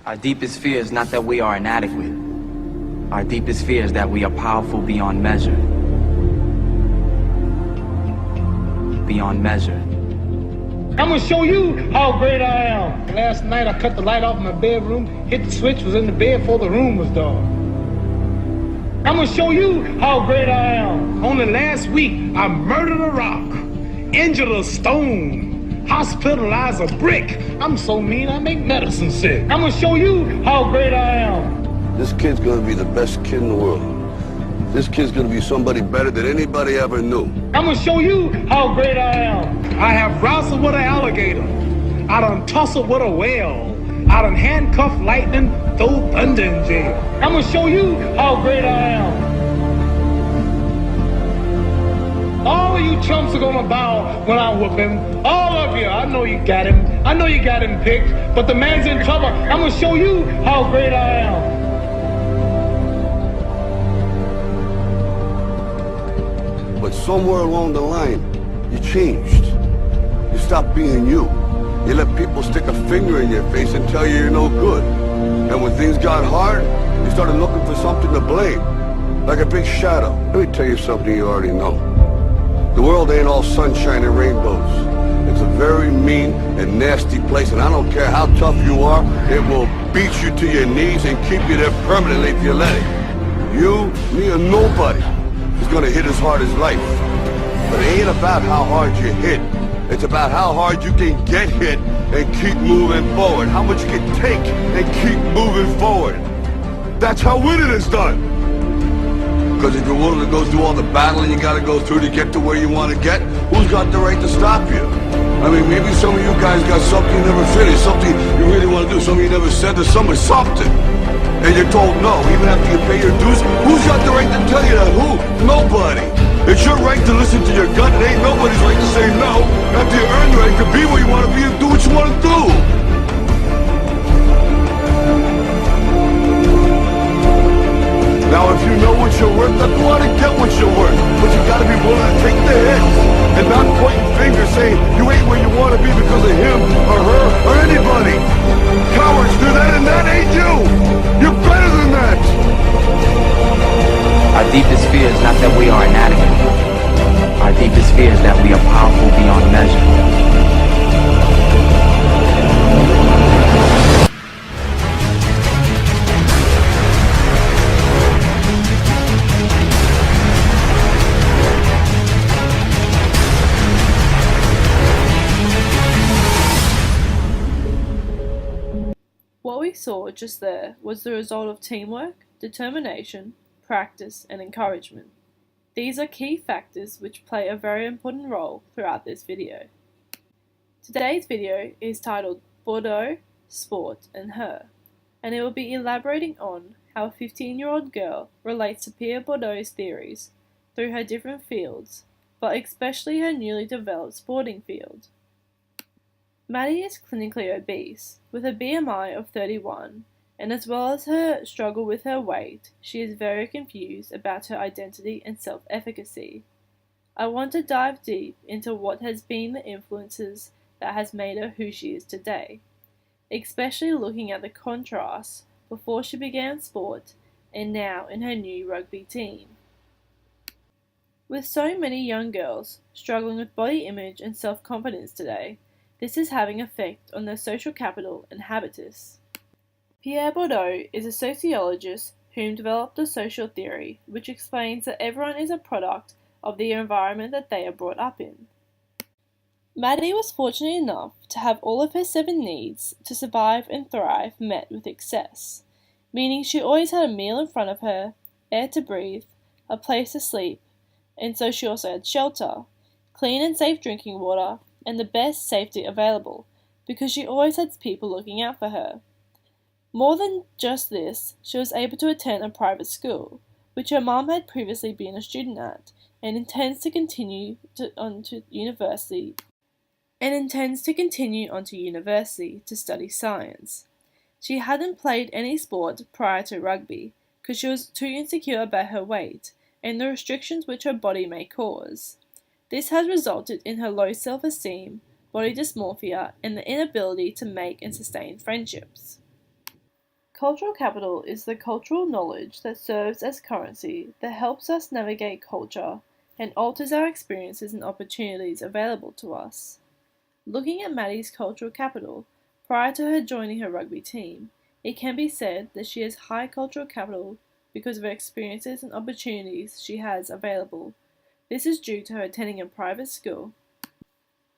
Our deepest fear is not that we are inadequate. Our deepest fear is that we are powerful beyond measure. Beyond measure. I'm gonna show you how great I am. Last night I cut the light off in my bedroom, hit the switch, was in the bed before the room was dark. I'm gonna show you how great I am. Only last week I murdered a rock, injured a stone, hospitalized a brick. I'm so mean I make medicine sick. I'm gonna show you how great I am. This kid's gonna be the best kid in the world. This kid's gonna be somebody better than anybody ever knew. I'm gonna show you how great I am. I have wrestled with an alligator. I done tussled with a whale. I done handcuffed lightning, throw thunder in jail. I'm gonna show you how great I am. All of you chumps are gonna bow when I whoop him. All of you, I know you got him. I know you got him picked, but the man's in trouble. I'm gonna show you how great I am. But somewhere along the line, you changed. You stopped being you. You let people stick a finger in your face and tell you you're no good. And when things got hard, you started looking for something to blame. Like a big shadow. Let me tell you something you already know. The world ain't all sunshine and rainbows. It's a very mean and nasty place, and I don't care how tough you are, it will beat you to your knees and keep you there permanently if you let it. You, me, or nobody is gonna hit as hard as life. But it ain't about how hard you hit. It's about how hard you can get hit and keep moving forward. How much you can take and keep moving forward. That's how winning is done. Because if you're willing to go through all the battling you gotta go through to get to where you want to get, who's got the right to stop you? I mean, maybe some of you guys got something you never finished, something you really want to do, something you never said to someone, something. And you're told no, even after you pay your dues. Who's got the right to tell you that? Who? Nobody. It's your right to listen to your gut. It ain't nobody's right to say no. After you earn the right to be where you want to be and do what you want to do. Now, if you know what you're worth, then go out and get what you're worth. But you gotta be willing to take the hits and not pointing fingers saying you ain't where you want to be because of him or her or anybody. Cowards do that, and that ain't you. You're better than that. Our deepest fear is not that we are inadequate. Our deepest fear is that we are powerful beyond measure. What we saw just there was the result of teamwork, determination, practice, and encouragement. These are key factors which play a very important role throughout this video. Today's video is titled Bordeaux, Sport, and Her, and it will be elaborating on how a 15-year-old girl relates to Pierre Bourdieu's theories through her different fields, but especially her newly developed sporting field. Maddie is clinically obese, with a BMI of 31, and as well as her struggle with her weight, she is very confused about her identity and self-efficacy. I want to dive deep into what has been the influences that has made her who she is today, especially looking at the contrast before she began sport and now in her new rugby team. With so many young girls struggling with body image and self-confidence today, this is having an effect on their social capital and habitus. Pierre Bourdieu is a sociologist who developed a social theory which explains that everyone is a product of the environment that they are brought up in. Maddie was fortunate enough to have all of her 7 needs to survive and thrive met with excess, meaning she always had a meal in front of her, air to breathe, a place to sleep, and so she also had shelter, clean and safe drinking water, and the best safety available, because she always had people looking out for her. More than just this, she was able to attend a private school, which her mom had previously been a student at, and intends to continue onto university to study science. She hadn't played any sport prior to rugby, because she was too insecure about her weight, and the restrictions which her body may cause. This has resulted in her low self-esteem, body dysmorphia, and the inability to make and sustain friendships. Cultural capital is the cultural knowledge that serves as currency that helps us navigate culture and alters our experiences and opportunities available to us. Looking at Maddie's cultural capital, prior to her joining her rugby team, it can be said that she has high cultural capital because of her experiences and opportunities she has available. This is due to her attending a private school.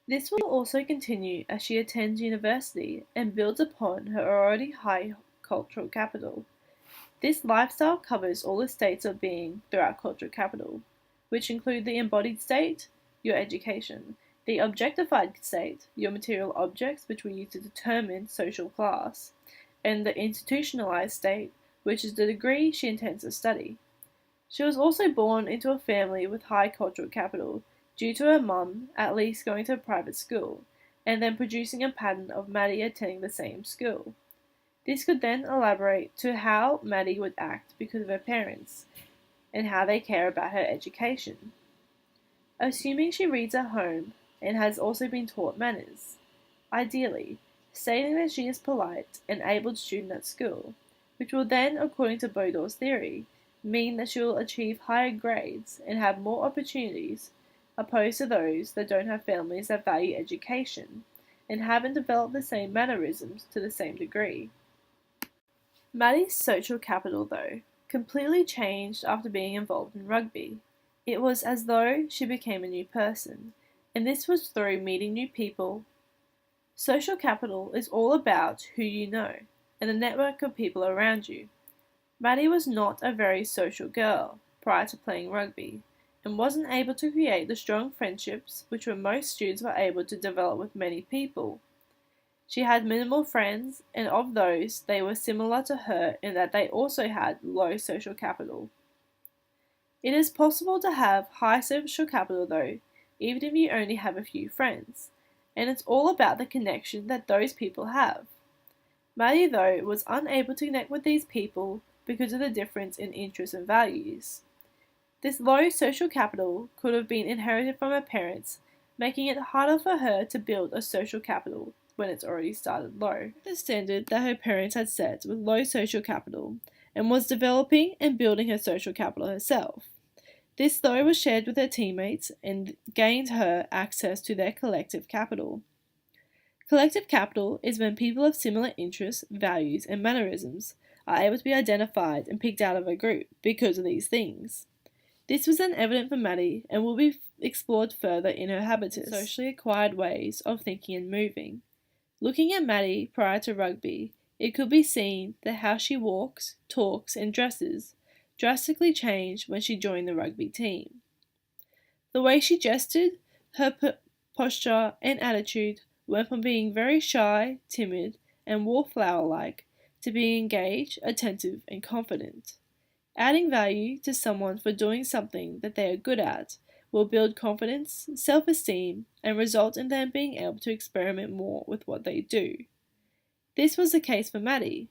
This will also continue as she attends university and builds upon her already high cultural capital. This lifestyle covers all the states of being throughout cultural capital, which include the embodied state, your education, the objectified state, your material objects which we use to determine social class, and the institutionalized state, which is the degree she intends to study. She was also born into a family with high cultural capital due to her mum at least going to a private school, and then producing a pattern of Maddie attending the same school. This could then elaborate to how Maddie would act because of her parents, and how they care about her education. Assuming she reads at home and has also been taught manners, ideally, stating that she is polite and able student at school, which will then, according to Bodor's theory, mean that she will achieve higher grades and have more opportunities, opposed to those that don't have families that value education and haven't developed the same mannerisms to the same degree. Maddie's social capital, though, completely changed after being involved in rugby. It was as though she became a new person, and this was through meeting new people. Social capital is all about who you know and the network of people around you. Maddie was not a very social girl prior to playing rugby, and wasn't able to create the strong friendships which most students were able to develop with many people. She had minimal friends, and of those, they were similar to her in that they also had low social capital. It is possible to have high social capital though, even if you only have a few friends, and it's all about the connection that those people have. Maddie, though, was unable to connect with these people because of the difference in interests and values. This low social capital could have been inherited from her parents, making it harder for her to build a social capital when it's already started low. The standard that her parents had set with low social capital, and was developing and building her social capital herself. This, though, was shared with her teammates and gained her access to their collective capital. Collective capital is when people of similar interests, values, and mannerisms are able to be identified and picked out of a group because of these things. This was then evident for Maddie and will be explored further in her habitus, socially acquired ways of thinking and moving. Looking at Maddie prior to rugby, it could be seen that how she walks, talks, and dresses drastically changed when she joined the rugby team. The way she gestured, her posture, and attitude went from being very shy, timid, and wallflower-like to being engaged, attentive, and confident. Adding value to someone for doing something that they are good at will build confidence, self-esteem, and result in them being able to experiment more with what they do. This was the case for Maddie.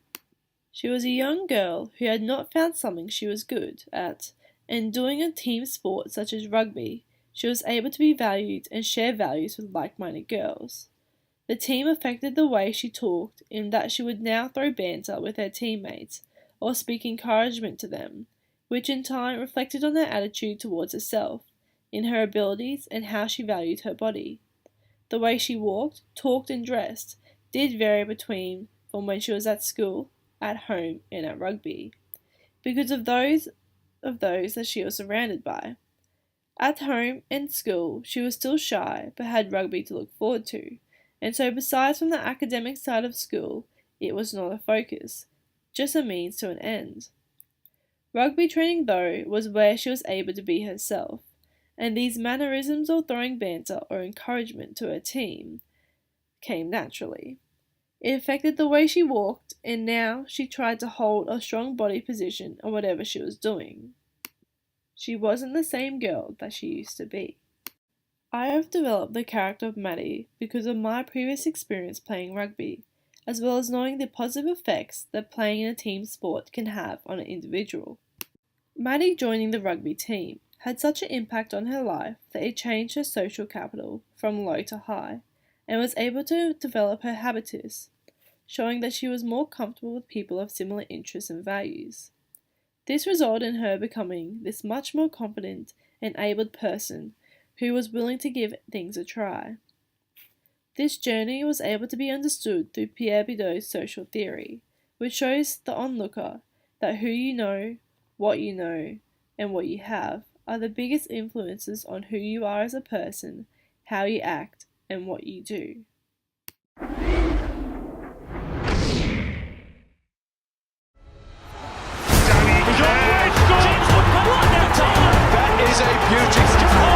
She was a young girl who had not found something she was good at, and doing a team sport such as rugby, she was able to be valued and share values with like-minded girls. The team affected the way she talked in that she would now throw banter with her teammates or speak encouragement to them, which in time reflected on her attitude towards herself, in her abilities and how she valued her body. The way she walked, talked, and dressed did vary from when she was at school, at home, and at rugby, because of those that she was surrounded by. At home and school, she was still shy, but had rugby to look forward to, and so besides from the academic side of school, it was not a focus, just a means to an end. Rugby training, though, was where she was able to be herself, and these mannerisms or throwing banter or encouragement to her team came naturally. It affected the way she walked, and now she tried to hold a strong body position on whatever she was doing. She wasn't the same girl that she used to be. I have developed the character of Maddie because of my previous experience playing rugby, as well as knowing the positive effects that playing in a team sport can have on an individual. Maddie joining the rugby team had such an impact on her life that it changed her social capital from low to high, and was able to develop her habitus. showing that she was more comfortable with people of similar interests and values. This resulted in her becoming this much more confident and able person who was willing to give things a try. This journey was able to be understood through Pierre Bidot's social theory, which shows the onlooker that who you know, and what you have are the biggest influences on who you are as a person, how you act, and what you do. That is a beauty.